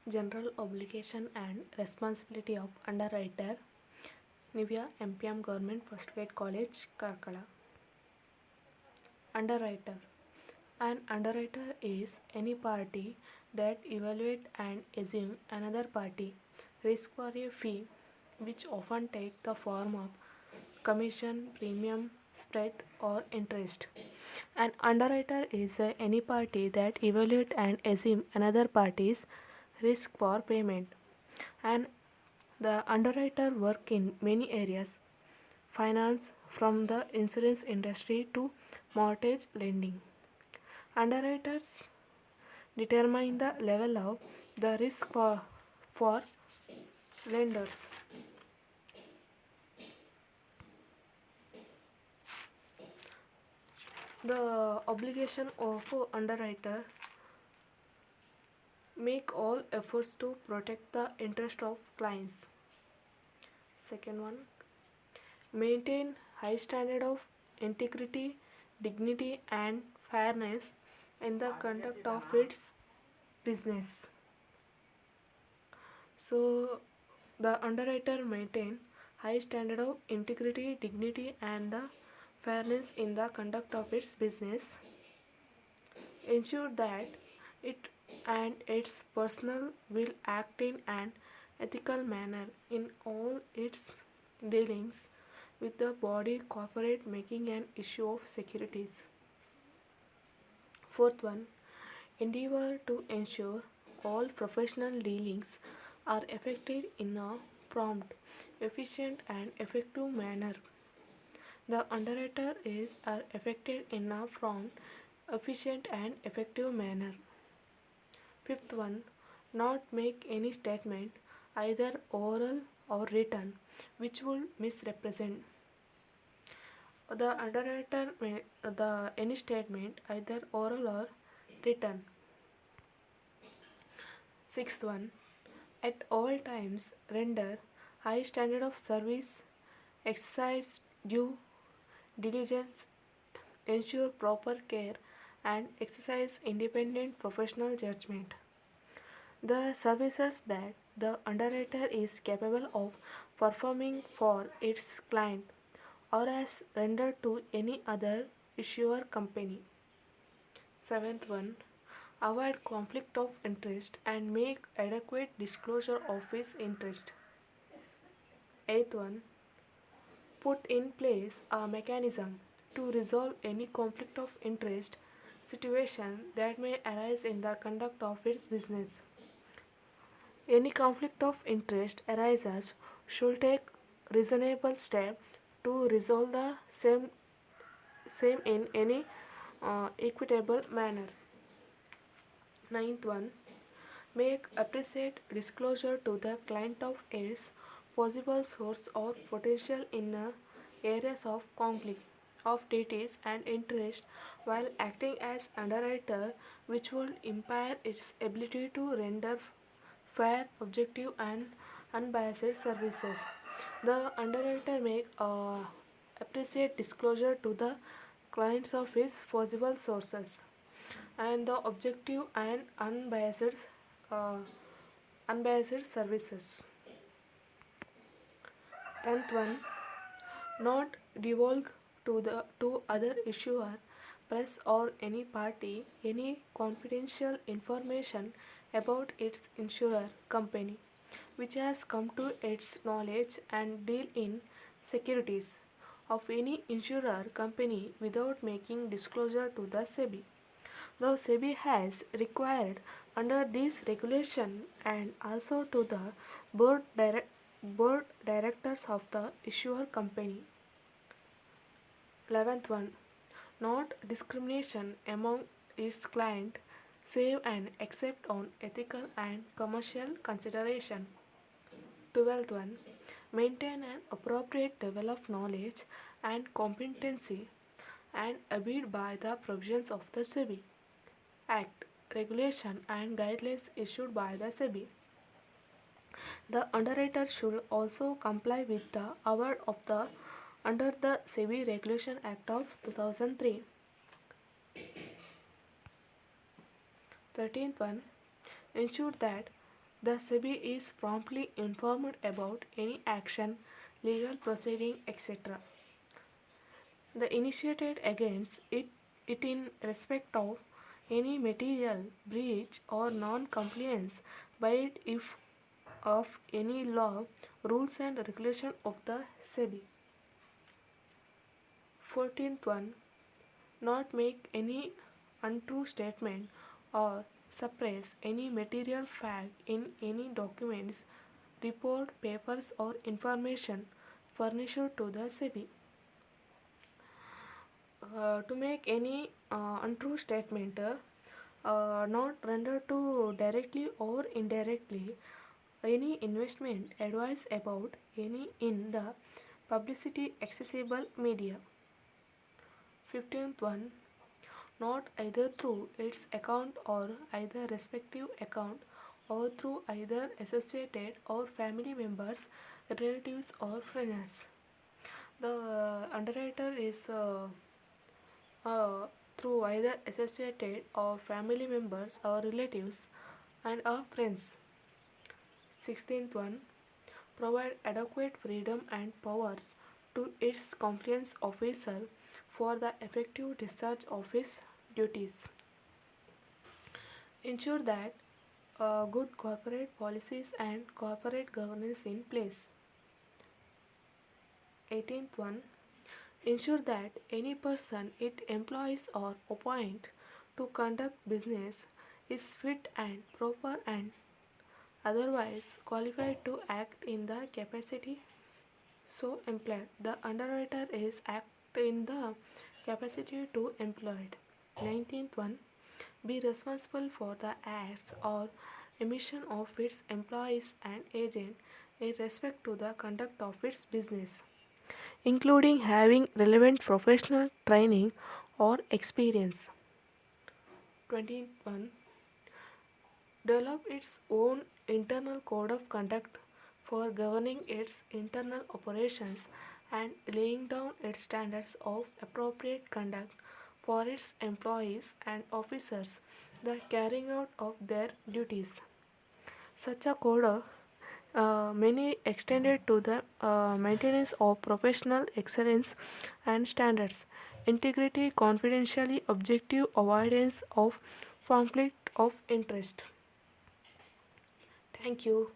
General obligation and responsibility of underwriter. Nivya MPM Government First Grade College, Karkala. Underwriter. An underwriter is any party that evaluate and assume another party risk for a fee, which often take the form of commission, premium, spread, or interest. An underwriter is any party that evaluate and assume another party's risk for payment. And the underwriter work in many areas: finance, from the insurance industry to mortgage lending. Underwriters determine the level of the risk for lenders. The obligation of underwriter make all efforts to protect the interest of clients. Second one, maintain high standard of integrity, dignity and fairness in the conduct of its business. So the underwriter maintain high standard of integrity, dignity and the fairness in the conduct of its business, ensure that it and its personnel will act in an ethical manner in all its dealings with the body corporate, making an issue of securities. Fourth one, endeavor to ensure all professional dealings are effected in a prompt, efficient and effective manner. The underwriter is are effected in a prompt, efficient and effective manner. Fifth one, not make any statement, either oral or written, which would misrepresent. The underwriter may the any statement, either oral or written. Sixth one, at all times render high standard of service, exercise due diligence, ensure proper care, and exercise independent professional judgment. The services that the underwriter is capable of performing for its client or as rendered to any other issuer company. Seventh one, avoid conflict of interest and make adequate disclosure of his interest. Eighth one, put in place a mechanism to resolve any conflict of interest situation that may arise in the conduct of its business. Any conflict of interest arises should take reasonable step to resolve the same in any equitable manner. Ninth one, make appreciate disclosure to the client of its possible source or potential in areas of conflict of duties and interest while acting as underwriter, which would impair its ability to render fair, objective and unbiased services. The underwriter make appreciate disclosure to the clients of his possible sources and the objective and uh, unbiased services. Tenth one, not divulge to other issuer, press or any party any confidential information about its insurer company which has come to its knowledge and deal in securities of any insurer company without making disclosure to the SEBI. The SEBI has required under this regulation and also to the board directors of the issuer company. 11th one, not discrimination among its client save and except on ethical and commercial consideration. 12th one, maintain an appropriate level of knowledge and competency and abide by the provisions of the SEBI Act, regulation and guidelines issued by the SEBI. The underwriter should also comply with the award of the under the SEBI Regulation Act of 2003. 13th one, ensure that The SEBI is promptly informed about any action, legal proceeding, etc. The initiated against it in respect of any material breach or non-compliance by it if of any law, rules and regulation of the SEBI. 14th one, not make any untrue statement or suppress any material fact in any documents, report, papers or information furnished to the SEBI. To make any untrue statement, not render to directly or indirectly any investment advice about any in the publicity accessible media. 15th one, not either through its account or either respective account or through either associated or family members, relatives or friends. The underwriter is uh, through either associated or family members or relatives and our friends. 16th one, provide adequate freedom and powers to its compliance officer for the effective discharge of his duties. Ensure that good corporate policies and corporate governance in place. 18th one, ensure that any person it employs or appoint to conduct business is fit and proper and otherwise qualified to act in the capacity so employed. The underwriter is act in the capacity to employed. 19th one, be responsible for the acts or emission of its employees and agent in respect to the conduct of its business, including having relevant professional training or experience. 21. Develop its own internal code of conduct for governing its internal operations and laying down its standards of appropriate conduct for its employees and officers, the carrying out of their duties. Such a code many extended to the maintenance of professional excellence and standards, integrity, confidentiality, objective avoidance of conflict of interest. Thank you.